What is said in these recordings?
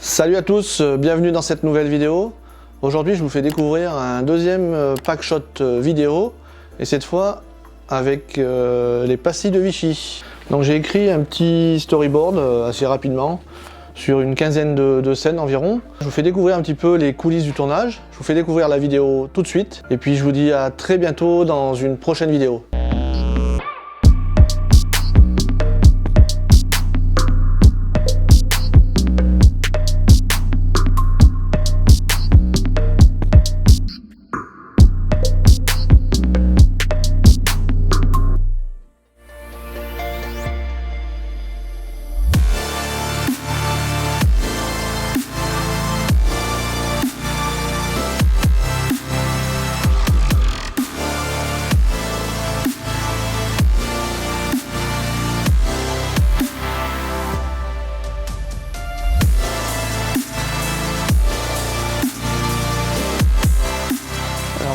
Salut à tous, bienvenue dans cette nouvelle vidéo. Aujourd'hui je vous fais découvrir un deuxième pack shot vidéo et cette fois avec les pastilles de Vichy. Donc j'ai écrit un petit storyboard assez rapidement sur une quinzaine de scènes environ. Je vous fais découvrir un petit peu les coulisses du tournage, je vous fais découvrir la vidéo tout de suite et puis je vous dis à très bientôt dans une prochaine vidéo.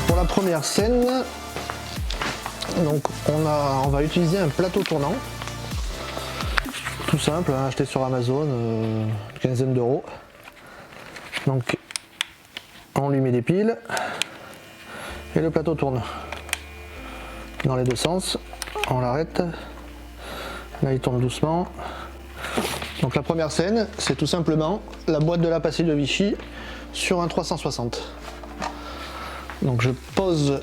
Pour la première scène, donc on va utiliser un plateau tournant, tout simple, hein, acheté sur Amazon, une quinzaine d'euros. Donc on lui met des piles et le plateau tourne dans les deux sens. On l'arrête, là il tourne doucement. Donc la première scène, c'est tout simplement la boîte de la pastille de Vichy sur un 360. Donc je pose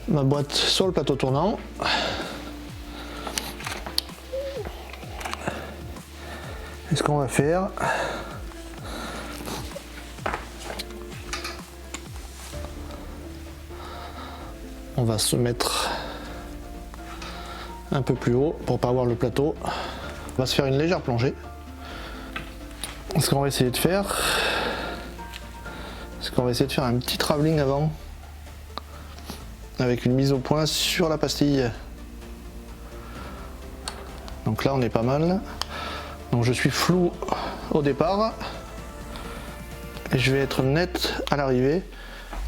ma boîte sur le plateau tournant. Et ce qu'on va faire, on va se mettre un peu plus haut pour pas avoir le plateau. On va se faire une légère plongée. Ce qu'on va essayer de faire, un petit travelling avant avec une mise au point sur la pastille. Donc là on est pas mal. Donc je suis flou au départ et je vais être net à l'arrivée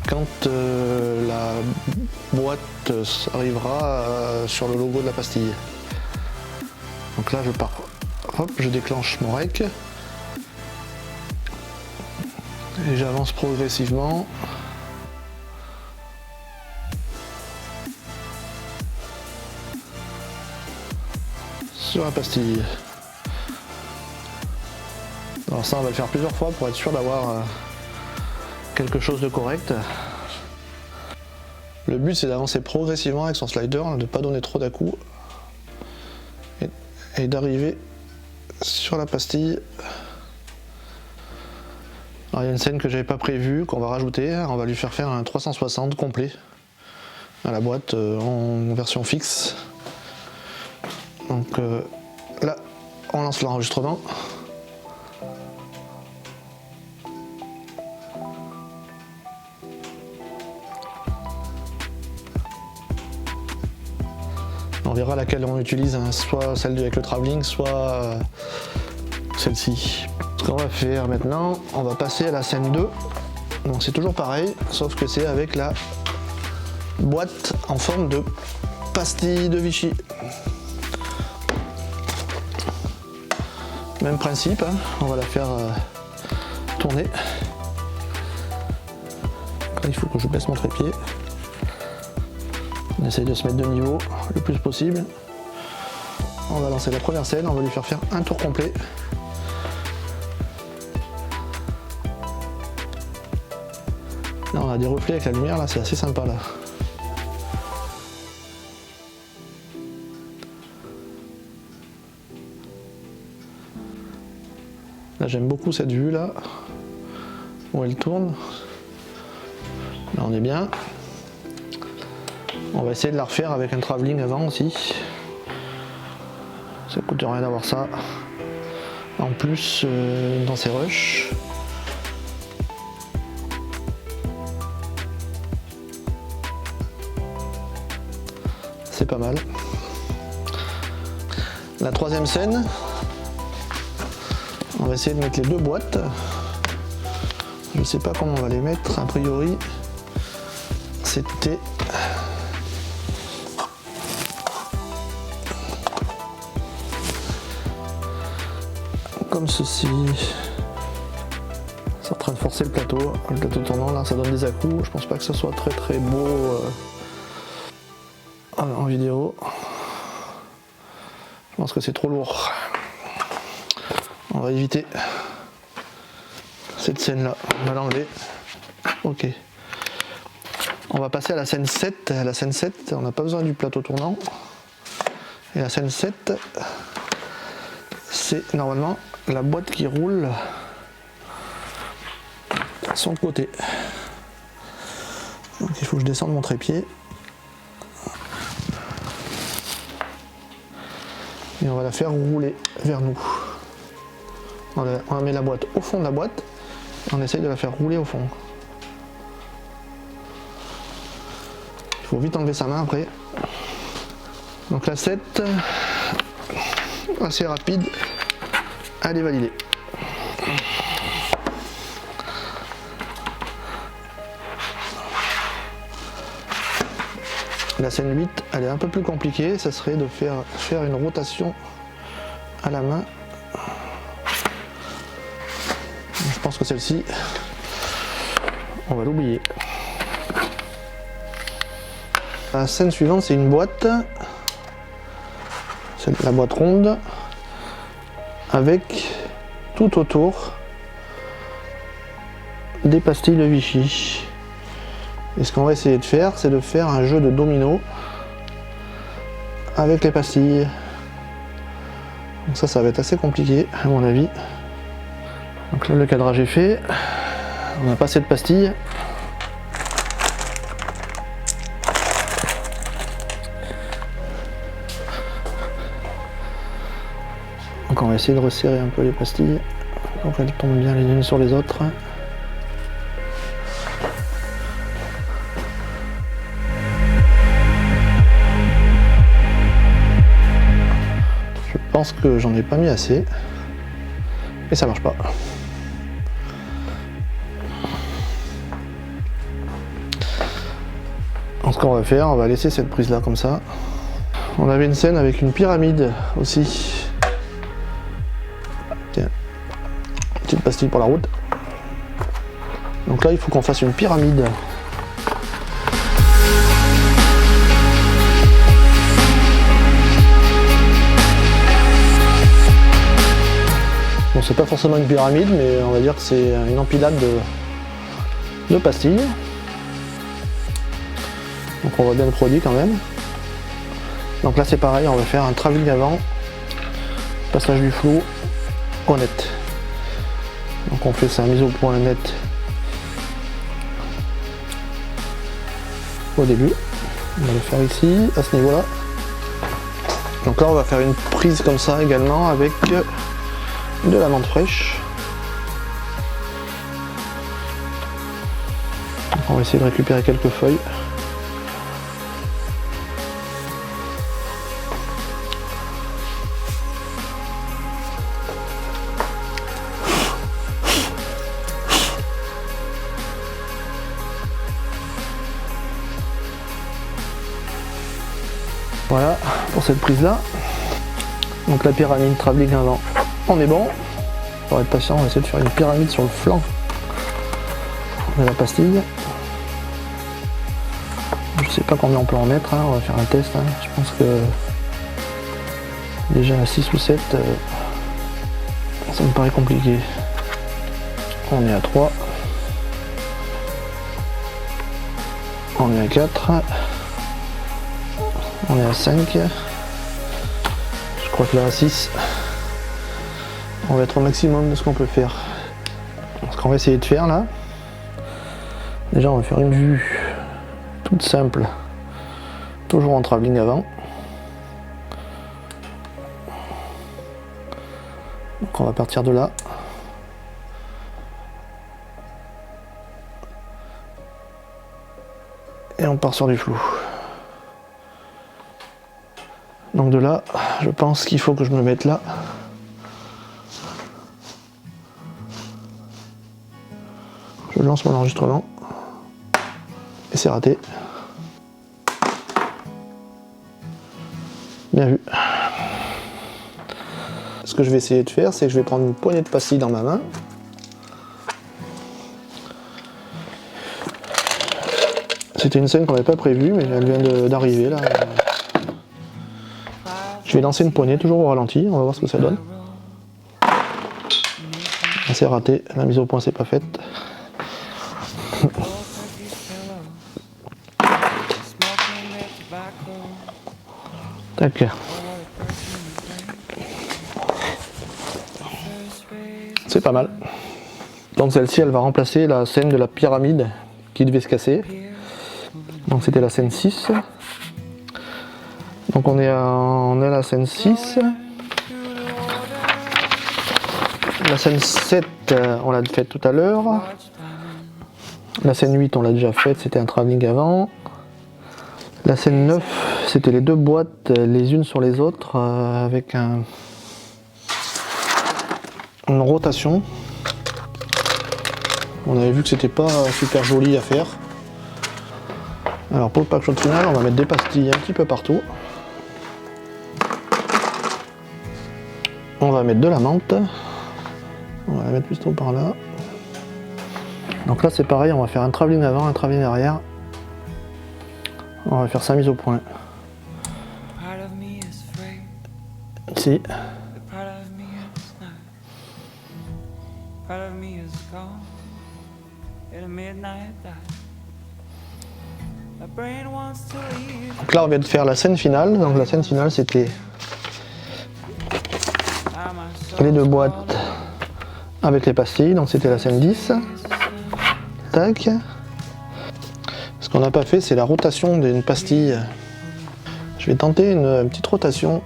quand la boîte arrivera sur le logo de la pastille. Donc là je pars, hop, je déclenche mon rec. Et j'avance progressivement. Sur la pastille. Alors ça on va le faire plusieurs fois pour être sûr d'avoir quelque chose de correct. Le but c'est d'avancer progressivement avec son slider, de ne pas donner trop d'à-coups et d'arriver sur la pastille. Alors, il y a une scène que j'avais pas prévue, qu'on va rajouter, on va lui faire un 360 complet à la boîte en version fixe. Donc là, on lance l'enregistrement. On verra laquelle on utilise, hein, soit celle avec le travelling, soit celle-ci. Ce qu'on va faire maintenant, on va passer à la scène 2. Donc c'est toujours pareil, sauf que c'est avec la boîte en forme de pastille de Vichy. Même principe, hein, on va la faire tourner. Là, il faut que je baisse mon trépied. On essaye de se mettre de niveau le plus possible. On va lancer la première scène, on va lui faire un tour complet. Là, on a des reflets avec la lumière, là c'est assez sympa là. Là j'aime beaucoup cette vue là, où elle tourne. Là on est bien. On va essayer de la refaire avec un travelling avant aussi. Ça coûte rien d'avoir ça. En plus dans ces rushs. C'est pas mal. La troisième scène, on va essayer de mettre les deux boîtes. Je ne sais pas comment on va les mettre, a priori c'était comme ceci. C'est en train de forcer le plateau tournant, là ça donne des à-coups. Je pense pas que ce soit très beau en vidéo. Je pense que c'est trop lourd. On va éviter cette scène là, on va l'enlever. Ok. On va passer à la scène 7. La scène 7, on n'a pas besoin du plateau tournant. Et la scène 7, c'est normalement la boîte qui roule sur le côté. Donc il faut que je descende mon trépied. Et on va la faire rouler vers nous. On met la boîte au fond de la boîte. Et on essaye de la faire rouler au fond. Il faut vite enlever sa main après. Donc la 7, assez rapide, elle est validée. La scène 8, elle est un peu plus compliquée, ça serait de faire une rotation à la main. Je pense que celle-ci, on va l'oublier. La scène suivante, c'est une boîte, c'est la boîte ronde, avec tout autour des pastilles de Vichy. Et ce qu'on va essayer de faire, c'est de faire un jeu de domino avec les pastilles. Donc ça va être assez compliqué à mon avis. Donc là le cadrage est fait, on a pas assez de pastilles. Donc on va essayer de resserrer un peu les pastilles pour qu'elles tombent bien les unes sur les autres. Je pense que j'en ai pas mis assez et ça marche pas. Donc ce qu'on va faire, on va laisser cette prise là comme ça. On avait une scène avec une pyramide aussi. Tiens, petite pastille pour la route. Donc là il faut qu'on fasse une pyramide. Bon, c'est pas forcément une pyramide, mais on va dire que c'est une empilade de pastilles. Donc on voit bien le produit quand même. Donc là c'est pareil, on va faire un travelling avant, passage du flou au net. Donc on fait sa mise au point net au début. On va le faire ici, à ce niveau-là. Donc là on va faire une prise comme ça également avec de la menthe fraîche. Donc on va essayer de récupérer quelques feuilles. Voilà pour cette prise là. Donc la pyramide travelling avant, on est bon. Pour être patient, on va essayer de faire une pyramide sur le flanc de la pastille. Je sais pas combien on peut en mettre, hein. On va faire un test. Hein. Je pense que déjà à 6 ou 7, ça me paraît compliqué. On est à 3. On est à 4. On est à 5. Je crois que là à 6. On va être au maximum de ce qu'on peut faire. Ce qu'on va essayer de faire là, déjà on va faire une vue toute simple, toujours en travelling avant. Donc on va partir de là. Et on part sur du flou. Donc de là, je pense qu'il faut que je me mette là. Je lance mon enregistrement. Et c'est raté. Ce ce que je vais essayer de faire, c'est que je vais prendre une poignée de pastilles dans ma main. C'était une scène qu'on n'avait pas prévue, mais elle vient d'arriver là. Je vais lancer une poignée, toujours au ralenti, on va voir ce que ça donne. C'est raté, la mise au point c'est pas faite. Tac. C'est pas mal. Donc celle-ci elle va remplacer la scène de la pyramide qui devait se casser. Donc c'était la scène 6. Donc on est à la scène 6. La scène 7 on l'a faite tout à l'heure. La scène 8 on l'a déjà faite, c'était un travelling avant. La scène 9 c'était les deux boîtes les unes sur les autres avec une rotation. On avait vu que c'était pas super joli à faire. Alors pour le pack shot final, on va mettre des pastilles un petit peu partout. On va mettre de la menthe. On va la mettre plutôt par là. Donc là c'est pareil, on va faire un travelling avant, un travelling arrière. On va faire 5 mises au point. Ici. Donc là on vient de faire la scène finale. Donc la scène finale c'était les deux boîtes avec les pastilles. Donc c'était la scène 10. Tac. Ce qu'on n'a pas fait c'est la rotation d'une pastille. Je vais tenter une petite rotation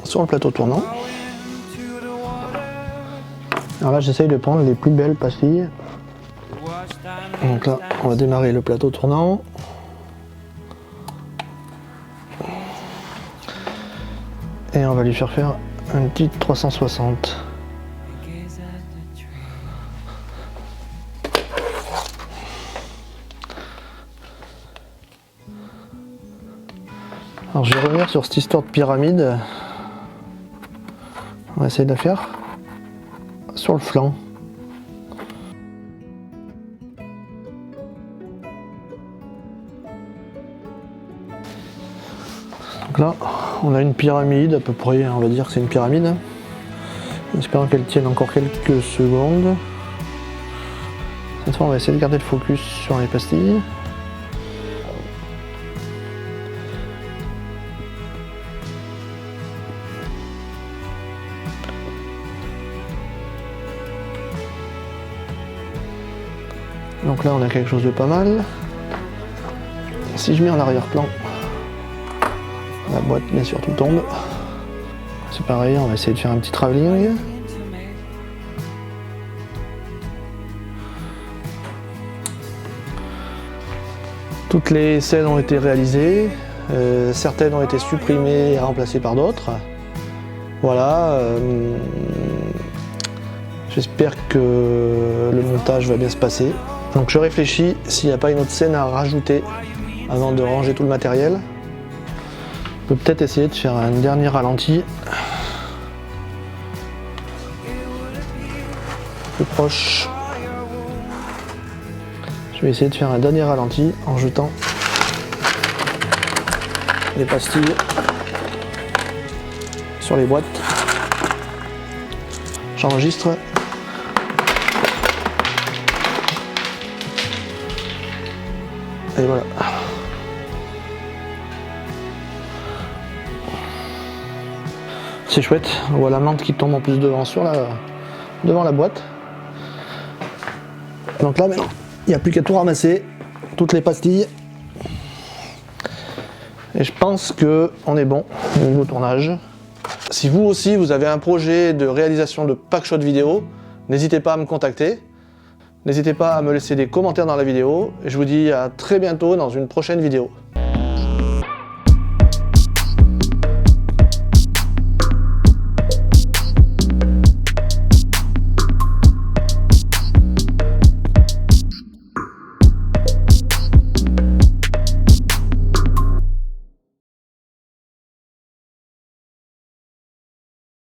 sur le plateau tournant. Alors là j'essaye de prendre les plus belles pastilles. Donc là on va démarrer le plateau tournant. Et on va lui faire un petit 360. Alors je vais revenir sur cette histoire de pyramide. On va essayer de la faire sur le flanc. Donc là, on a une pyramide à peu près, on va dire que c'est une pyramide. En espérant qu'elle tienne encore quelques secondes. Cette fois, on va essayer de garder le focus sur les pastilles. Donc là on a quelque chose de pas mal. Si je mets en arrière-plan, la boîte bien sûr tout tombe. C'est pareil, on va essayer de faire un petit travelling. Toutes les scènes ont été réalisées, certaines ont été supprimées et remplacées par d'autres. Voilà. J'espère que le montage va bien se passer. Donc je réfléchis s'il n'y a pas une autre scène à rajouter avant de ranger tout le matériel. Je peux peut-être essayer de faire un dernier ralenti. Plus proche. Je vais essayer de faire un dernier ralenti en jetant les pastilles sur les boîtes. J'enregistre. Et voilà. C'est chouette, on voit la menthe qui tombe en plus devant la boîte. Donc là maintenant, il n'y a plus qu'à tout ramasser, toutes les pastilles. Et je pense qu'on est bon au niveau tournage. Si vous aussi vous avez un projet de réalisation de packshot vidéo, n'hésitez pas à me contacter. N'hésitez pas à me laisser des commentaires dans la vidéo. Je vous dis à très bientôt dans une prochaine vidéo.